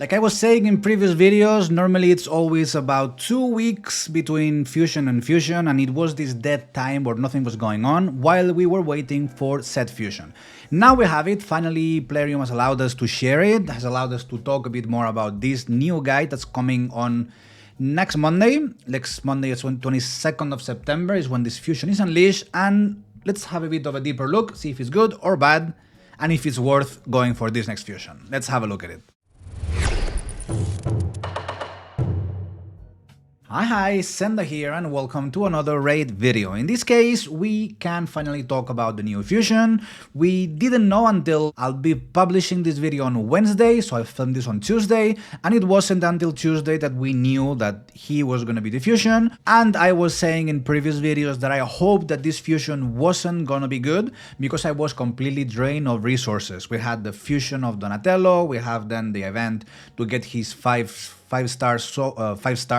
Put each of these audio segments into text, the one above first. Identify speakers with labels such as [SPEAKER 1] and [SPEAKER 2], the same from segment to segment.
[SPEAKER 1] Like I was saying in previous videos, normally it's always about 2 weeks between fusion and fusion, and it was this dead time where nothing was going on while we were waiting for set fusion. Now we have it, finally Plarium has allowed us to share it, has allowed us to talk a bit more about this new guide that's coming on next Monday. Next Monday is 22nd of September is when this fusion is unleashed, and let's have a bit of a deeper look, see if it's good or bad, and if it's worth going for this next fusion. Let's have a look at it. Hi, Senda here and welcome to another raid video. In this case, we can finally talk about the new fusion. We didn't know until I'll be publishing this video on Wednesday, so I filmed this on Tuesday, and it wasn't until Tuesday that we knew that he was gonna be the fusion. And I was saying in previous videos that I hope that this fusion wasn't gonna be good because I was completely drained of resources. We had the fusion of Donatello, we have then the event to get his 5-star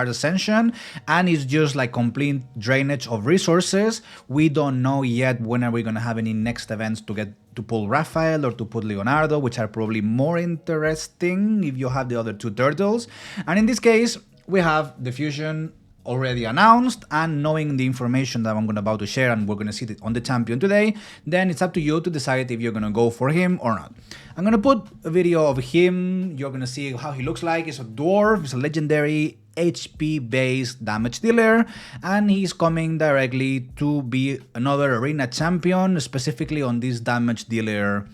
[SPEAKER 1] ascension, and it's just like complete drainage of resources. We don't know yet when are we gonna have any next events to get to pull Raphael or to put Leonardo, which are probably more interesting if you have the other two turtles. And in this case, we have the fusion already announced, and knowing the information that I'm about to share, and we're gonna see it on the champion today, then it's up to you to decide if you're gonna go for him or not. I'm gonna put a video of him, you're gonna see how he looks like. He's a dwarf, he's a legendary HP based damage dealer, and he's coming directly to be another arena champion, specifically on this damage dealer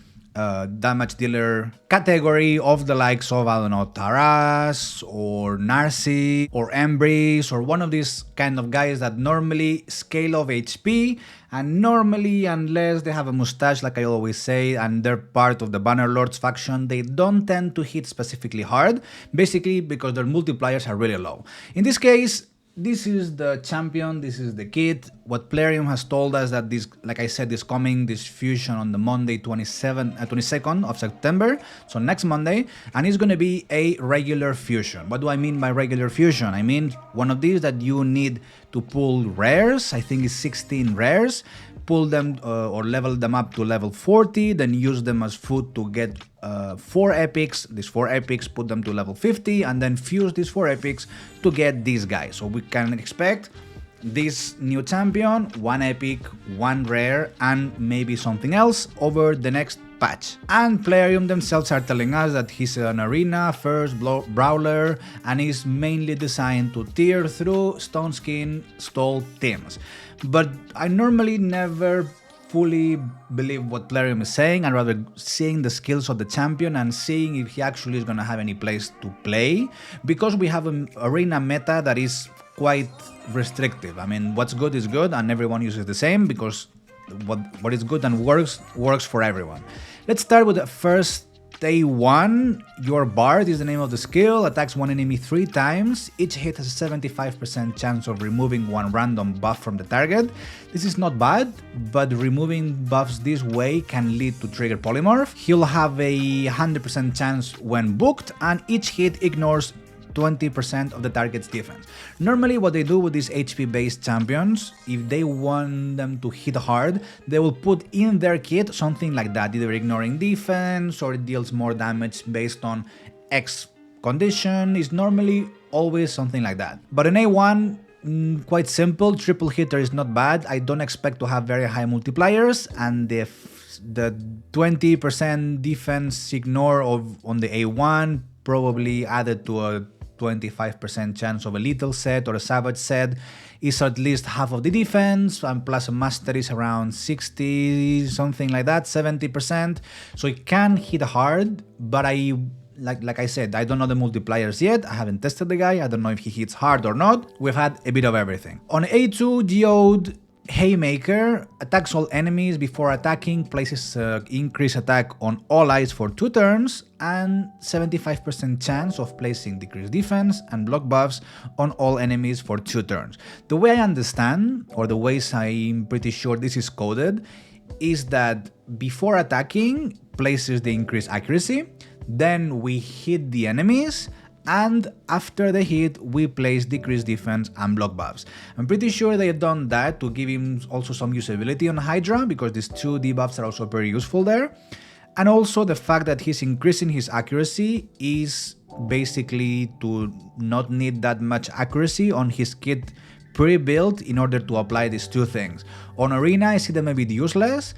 [SPEAKER 1] category of the likes of, I don't know, Taras or Narcy or Embris or one of these kind of guys that normally scale of HP, and normally, unless they have a mustache like I always say and they're part of the Bannerlords faction, they don't tend to hit specifically hard, basically because their multipliers are really low. In this case, this is the champion, this is the kit. What Plarium has told us that this, like I said, is coming, this fusion on the Monday 22nd of September, so next Monday, and it's gonna be a regular fusion. What do I mean by regular fusion? I mean one of these that you need to pull rares, I think it's 16 rares, pull them or level them up to level 40, then use them as food to get 4 epics, these 4 epics, put them to level 50, and then fuse these 4 epics to get these guys. So we can expect this new champion, 1 epic, 1 rare, and maybe something else over the next patch. And Plarium themselves are telling us that he's an arena first brawler and is mainly designed to tear through Stone Skin stall teams. But I normally never fully believe what Plarium is saying. I'd rather seeing the skills of the champion and seeing if he actually is going to have any place to play, because we have an arena meta that is quite restrictive. I mean, what's good is good and everyone uses the same, because what is good and works for everyone. Let's start with the first A1. Your Bard is the name of the skill, attacks one enemy 3 times. Each hit has a 75% chance of removing one random buff from the target. This is not bad, but removing buffs this way can lead to trigger polymorph. He'll have a 100% chance when booked, and each hit ignores 20% of the target's defense. Normally what they do with these HP based champions, if they want them to hit hard, they will put in their kit something like that, either ignoring defense or it deals more damage based on X condition. Is normally always something like that. But in A1, quite simple, triple hitter is not bad. I don't expect to have very high multipliers, and the 20% defense ignore on the A1 probably added to a 25% chance of a lethal set or a savage set is at least half of the defense, and plus a mastery is around 60, something like that, 70%. So it can hit hard, but like I said, I don't know the multipliers yet. I haven't tested the guy. I don't know if he hits hard or not. We've had a bit of everything. On A2, Geode Haymaker attacks all enemies before attacking, places increased attack on all eyes for 2 turns, and 75% chance of placing decreased defense and block buffs on all enemies for 2 turns. The way I understand, or the ways I'm pretty sure this is coded, is that before attacking, places the increased accuracy, then we hit the enemies, and after the hit we place decreased defense and block buffs. I'm pretty sure they have done that to give him also some usability on Hydra, because these 2 debuffs are also very useful there. And also the fact that he's increasing his accuracy is basically to not need that much accuracy on his kit pre-built in order to apply these two things. On Arena, I see them a bit useless.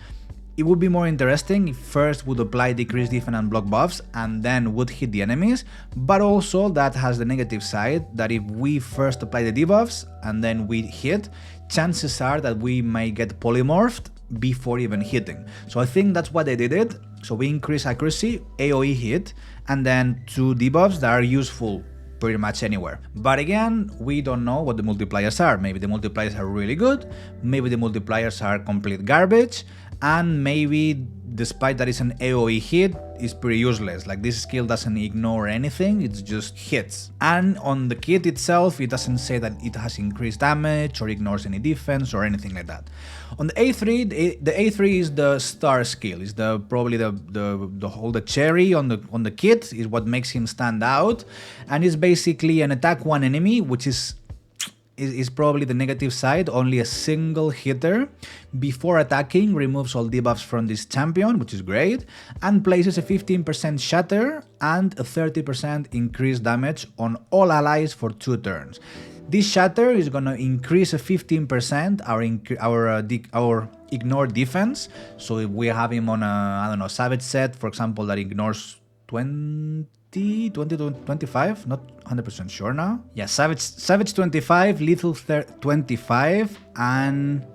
[SPEAKER 1] It would be more interesting if first would apply decrease defense and block buffs and then would hit the enemies, but also that has the negative side that if we first apply the debuffs and then we hit, chances are that we may get polymorphed before even hitting. So I think that's why they did it. So we increase accuracy, AoE hit, and then two debuffs that are useful pretty much anywhere. But again, we don't know what the multipliers are. Maybe the multipliers are really good, maybe the multipliers are complete garbage, and maybe despite that it's an AoE hit, it's pretty useless. Like this skill doesn't ignore anything, it just hits. And on the kit itself, it doesn't say that it has increased damage or ignores any defense or anything like that. On the A3, the A3 is the star skill, is probably the cherry on the kit, is what makes him stand out, and it's basically an attack one enemy, which is probably the negative side. Only a single hitter before attacking removes all debuffs from this champion, which is great, and places a 15% shatter and a 30% increased damage on all allies for 2 turns. This shatter is gonna increase a 15% our ignored defense. So if we have him on a savage set, for example, that ignores 20 to 25, not 100% sure now. Yeah, Savage 25, Lethal 25, and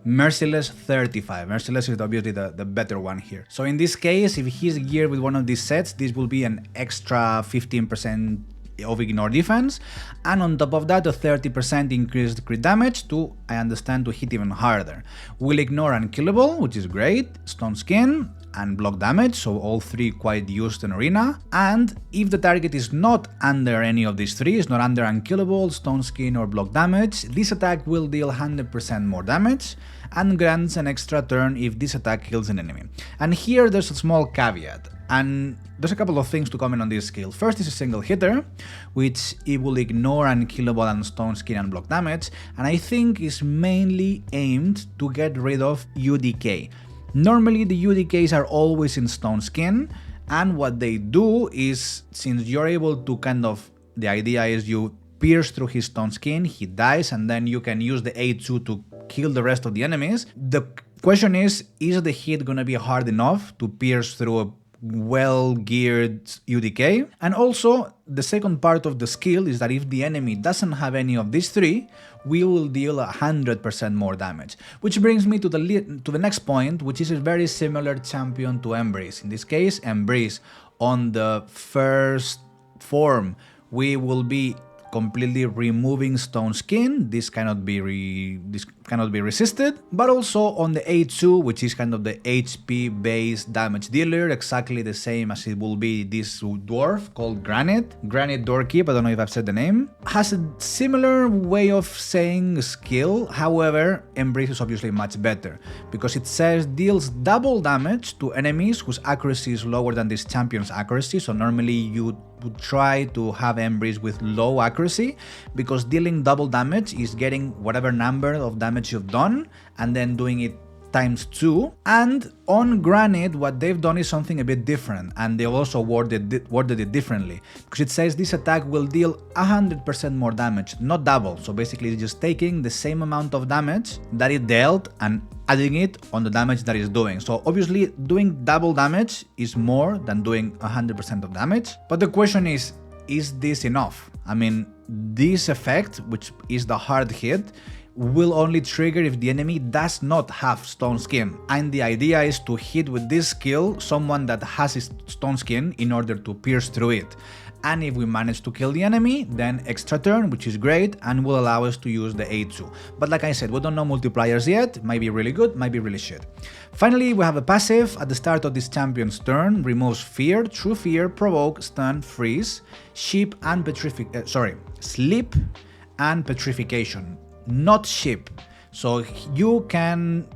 [SPEAKER 1] Merciless 35. Merciless is obviously the better one here. So in this case, if he's geared with one of these sets, this will be an extra 15% of ignore defense, and on top of that a 30% increased crit damage to, I understand, to hit even harder. Will ignore unkillable, which is great, stone skin, and block damage, so all three quite used in Arena. And if the target is not under any of these three, is not under unkillable, stone skin, or block damage, this attack will deal 100% more damage and grants an extra turn if this attack kills an enemy. And here there's a small caveat, and there's a couple of things to comment on this skill. First is a single hitter, which it will ignore unkillable and stone skin and block damage, and I think is mainly aimed to get rid of UDK. Normally the UDKs are always in stone skin, and what they do is, since you're able to the idea is you pierce through his stone skin, he dies, and then you can use the A2 to kill the rest of the enemies. The question is the hit gonna be hard enough to pierce through a well-geared UDK? And also, the second part of the skill is that if the enemy doesn't have any of these three, we will deal 100% more damage. Which brings me to the next point, which is a very similar champion to Embrace. In this case, Embrace, on the first form, we will be completely removing stone skin. This cannot be resisted. But also on the A2, which is kind of the HP based damage dealer, exactly the same as it will be this dwarf called Granyt Doorkeep, I don't know if I've said the name, has a similar way of saying skill. However, Embrace is obviously much better, because it says deals double damage to enemies whose accuracy is lower than this champion's accuracy. So normally you would try to have Embrace with low accuracy, because dealing double damage is getting whatever number of damage you've done and then doing it times 2. And on Granyt, what they've done is something a bit different, and they also worded it differently, because it says this attack will deal 100% more damage, not double. So basically it's just taking the same amount of damage that it dealt and adding it on the damage that it's doing. So obviously doing double damage is more than doing 100% of damage. But the question is this enough? I mean, this effect, which is the hard hit, will only trigger if the enemy does not have stone skin. And the idea is to hit with this skill someone that has his stone skin in order to pierce through it. And if we manage to kill the enemy, then extra turn, which is great, and will allow us to use the A2. But like I said, we don't know multipliers yet, might be really good, might be really shit. Finally, we have a passive at the start of this champion's turn, removes fear, true fear, provoke, stun, freeze, sleep and petrification, not ship. So you can,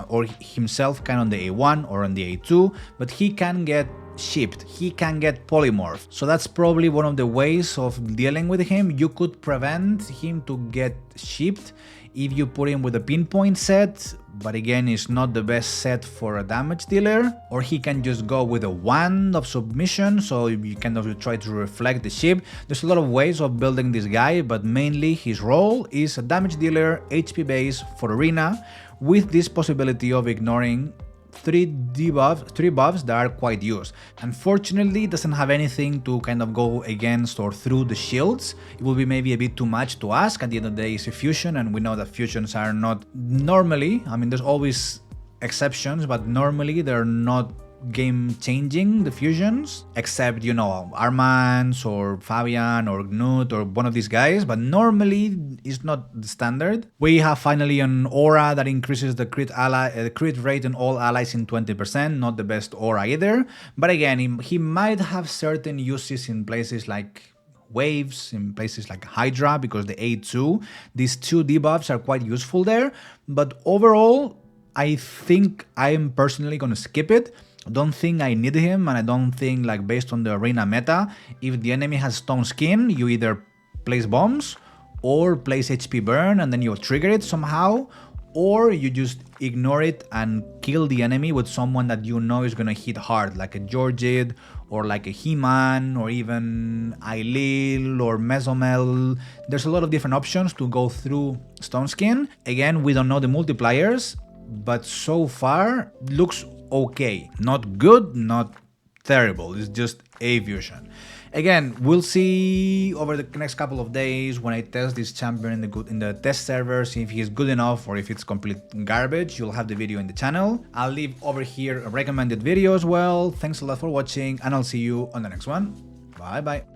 [SPEAKER 1] or himself can on the A1 or on the A2, but he can get shipped. He can get polymorph. So that's probably one of the ways of dealing with him. You could prevent him to get shipped if you put him with a pinpoint set, but again, it's not the best set for a damage dealer. Or he can just go with a wand of submission, so you kind of try to reflect the ship. There's a lot of ways of building this guy, but mainly his role is a damage dealer, HP base for arena, with this possibility of ignoring three buffs that are quite used. Unfortunately, it doesn't have anything to kind of go against or through the shields. It will be maybe a bit too much to ask. At the end of the day, it's a fusion, and we know that fusions are not normally, I mean, there's always exceptions, but normally they're not game changing, the fusions, except, you know, Armans or Fabian or Gnut or one of these guys, but normally it's not the standard. We have finally an aura that increases the crit rate in all allies in 20%, not the best aura either, but again, he might have certain uses in places like waves, in places like Hydra, because the A2, these two debuffs are quite useful there, but overall, I think I'm personally gonna skip it. I don't think I need him, and I don't think, like, based on the arena meta, if the enemy has stone skin, you either place bombs or place HP burn and then you trigger it somehow, or you just ignore it and kill the enemy with someone that you know is gonna hit hard, like a Georgid or like a He-Man or even Ailil or Mesomel. There's a lot of different options to go through stone skin. Again, we don't know the multipliers, but so far looks okay. Not good, not terrible. It's just a fusion. Again, we'll see over the next couple of days when I test this champion in the test server, see if he's good enough or if it's complete garbage. You'll have the video in the channel. I'll leave over here a recommended video as well. Thanks a lot for watching, and I'll see you on the next one. Bye bye.